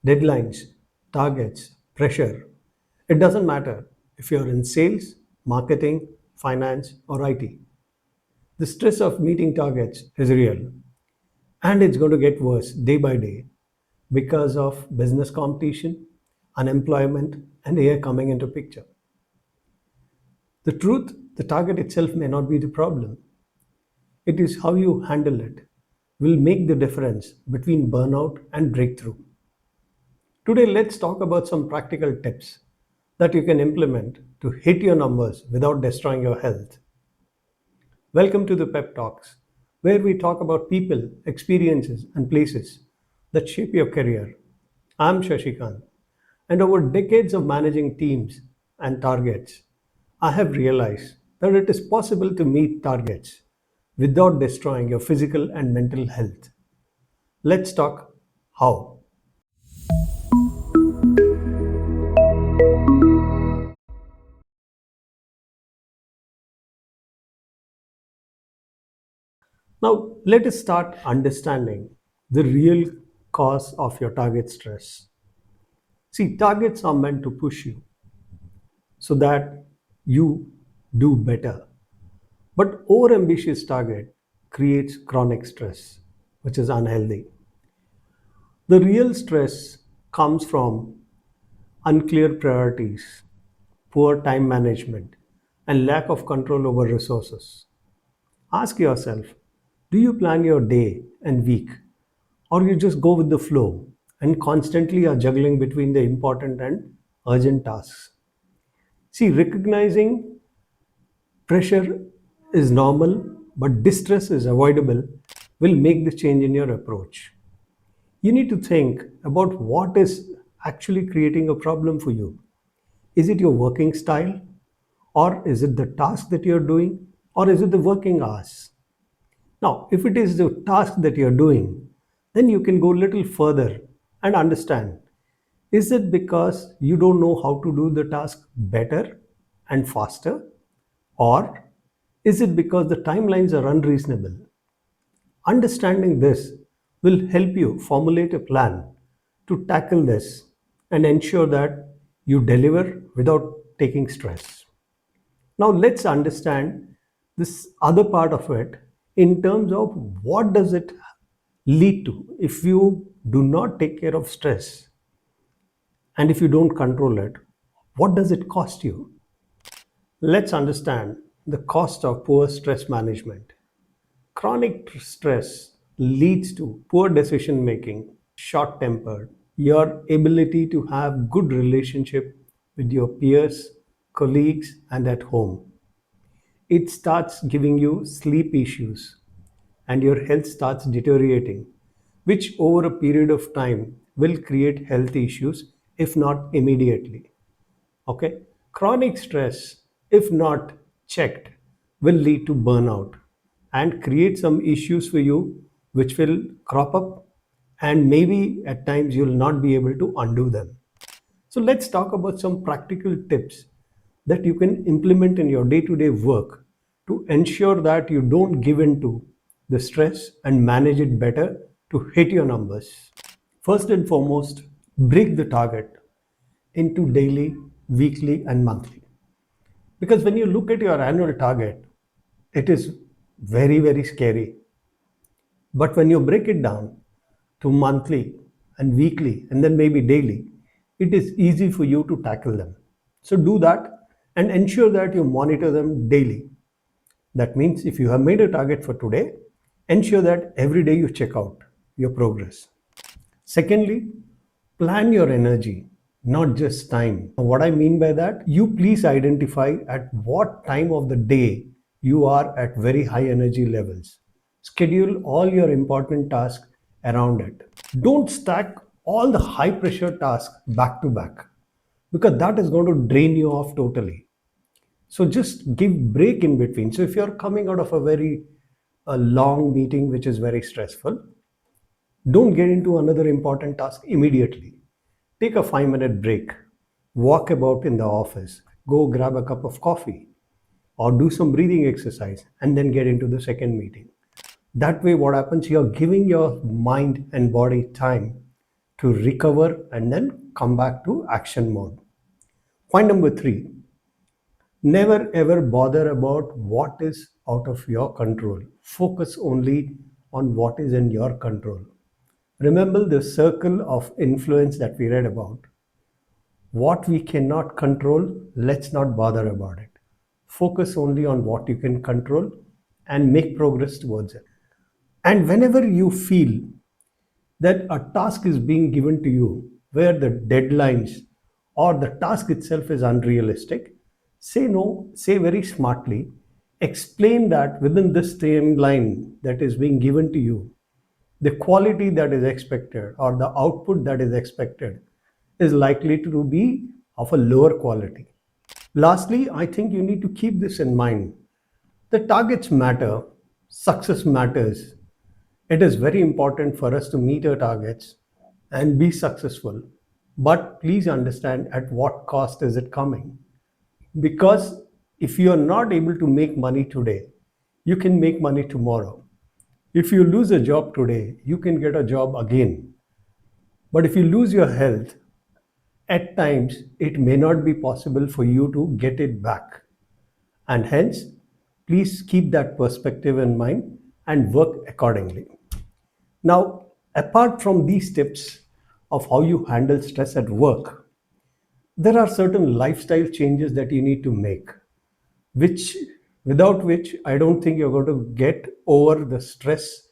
deadlines, targets, pressure. It doesn't matter if you're in sales, marketing, finance, or IT. The stress of meeting targets is real, and it's going to get worse day by day because of business competition, unemployment, and AI coming into picture. The truth, the target itself may not be the problem. It is how you handle it will make the difference between burnout and breakthrough. Today, let's talk about some practical tips that you can implement to hit your numbers without destroying your health. Welcome to the Pep Talks, where we talk about people, experiences, and places that shape your career. I'm Shashikant, and over decades of managing teams and targets, I have realized that it is possible to meet targets without destroying your physical and mental health. Let's talk how. Now, let us start understanding the real cause of your target stress. See, targets are meant to push you so that you do better. But overambitious target creates chronic stress, which is unhealthy. The real stress comes from unclear priorities, poor time management, and lack of control over resources. Ask yourself, do you plan your day and week, or you just go with the flow and constantly are juggling between the important and urgent tasks? See, recognizing pressure is normal, but distress is avoidable will make the change in your approach. You need to think about what is actually creating a problem for you. Is it your working style? Or is it the task that you're doing? Or is it the working hours? Now, if it is the task that you're doing, then you can go a little further and understand, is it because you don't know how to do the task better and faster? Or is it because the timelines are unreasonable? Understanding this will help you formulate a plan to tackle this and ensure that you deliver without taking stress. Now let's understand this other part of it in terms of what does it lead to if you do not take care of stress and if you don't control it, what does it cost you? Let's understand the cost of poor stress management. Chronic stress leads to poor decision making, short tempered, your ability to have good relationship with your peers, colleagues and at home. It starts giving you sleep issues and your health starts deteriorating, which over a period of time will create health issues if not immediately. Okay, chronic stress, if not checked, will lead to burnout and create some issues for you which will crop up, and maybe at times you'll not be able to undo them. So let's talk about some practical tips that you can implement in your day-to-day work to ensure that you don't give in to the stress and manage it better to hit your numbers. First and foremost, break the target into daily, weekly, and monthly. Because when you look at your annual target, it is very, very scary. But when you break it down to monthly and weekly and then maybe daily, it is easy for you to tackle them. So do that and ensure that you monitor them daily. That means if you have made a target for today, ensure that every day you check out your progress. Secondly, plan your energy, not just time. What I mean by that, you please identify at what time of the day you are at very high energy levels. Schedule all your important tasks around it. Don't stack all the high pressure tasks back to back because that is going to drain you off totally. So just give break in between. So if you're coming out of a very long meeting which is very stressful, don't get into another important task immediately. Take a 5-minute break, walk about in the office, go grab a cup of coffee, or do some breathing exercise, and then get into the second meeting. That way, what happens, you're giving your mind and body time to recover and then come back to action mode. Point number three, never ever bother about what is out of your control. Focus only on what is in your control. Remember the circle of influence that we read about. What we cannot control, let's not bother about it. Focus only on what you can control and make progress towards it. And whenever you feel that a task is being given to you where the deadlines or the task itself is unrealistic, say no, say very smartly, explain that within this timeline that is being given to you, the quality that is expected or the output that is expected is likely to be of a lower quality. Lastly, I think you need to keep this in mind. The targets matter, success matters. It is very important for us to meet our targets and be successful. But please understand at what cost is it coming? Because if you are not able to make money today, you can make money tomorrow. If you lose a job today, you can get a job again. But if you lose your health, at times it may not be possible for you to get it back. And hence, please keep that perspective in mind and work accordingly. Now, apart from these tips of how you handle stress at work, there are certain lifestyle changes that you need to make, which without which I don't think you're going to get over the stress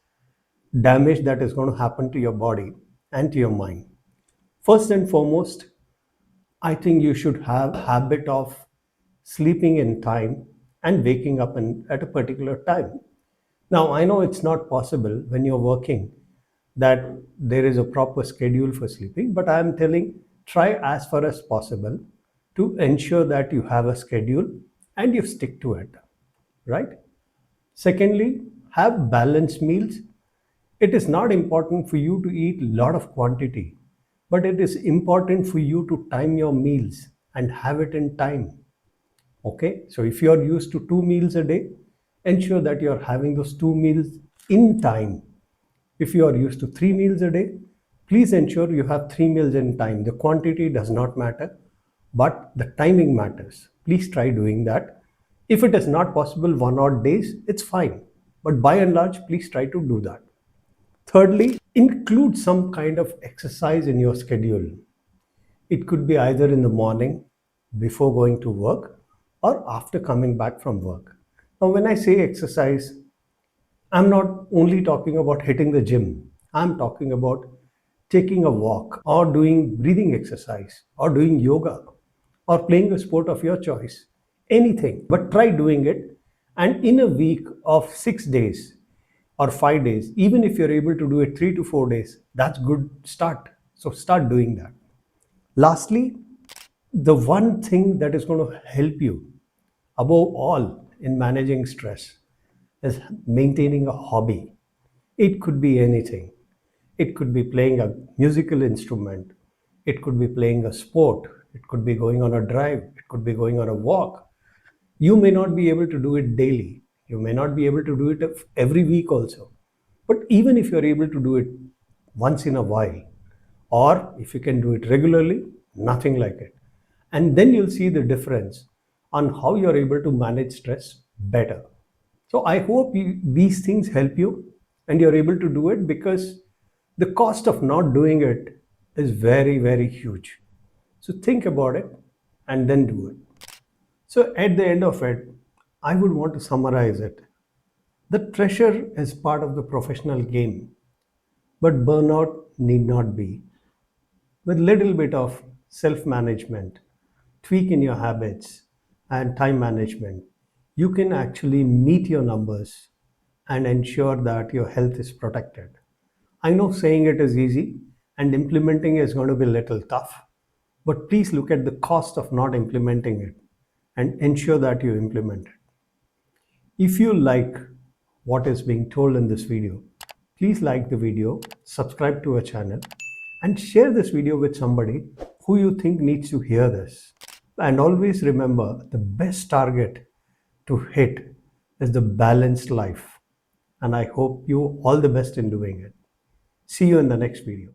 damage that is going to happen to your body and to your mind. First and foremost, I think you should have a habit of sleeping in time and waking up at a particular time. Now, I know it's not possible when you're working that there is a proper schedule for sleeping, but I am telling try as far as possible to ensure that you have a schedule and you stick to it, right? Secondly, have balanced meals. It is not important for you to eat a lot of quantity, but it is important for you to time your meals and have it in time. Okay, so if you are used to 2 meals a day, ensure that you are having those 2 meals in time. If you are used to 3 meals a day, please ensure you have 3 meals in time. The quantity does not matter, but the timing matters. Please try doing that. If it is not possible 1 odd days, it's fine. But by and large, please try to do that. Thirdly, include some kind of exercise in your schedule. It could be either in the morning, before going to work, or after coming back from work. Now, when I say exercise, I'm not only talking about hitting the gym. I'm talking about taking a walk or doing breathing exercise or doing yoga or playing a sport of your choice. Anything, but try doing it. And in a week of 6 days or 5 days, even if you're able to do it 3 to 4 days, that's good start. So start doing that. Lastly, the one thing that is going to help you above all in managing stress is maintaining a hobby. It could be anything. It could be playing a musical instrument. It could be playing a sport. It could be going on a drive. It could be going on a walk. You may not be able to do it daily. You may not be able to do it every week also. But even if you're able to do it once in a while, or if you can do it regularly, nothing like it. And then you'll see the difference on how you're able to manage stress better. So I hope these things help you and you're able to do it, because the cost of not doing it is very, very huge. So think about it and then do it. So at the end of it, I would want to summarize it. The pressure is part of the professional game, but burnout need not be. With little bit of self-management, tweak in your habits and time management, you can actually meet your numbers and ensure that your health is protected. I know saying it is easy and implementing is going to be a little tough, but please look at the cost of not implementing it and ensure that you implement it. If you like what is being told in this video, please like the video, subscribe to our channel, and share this video with somebody who you think needs to hear this. And always remember, the best target to hit is the balanced life. And I hope you all the best in doing it. See you in the next video.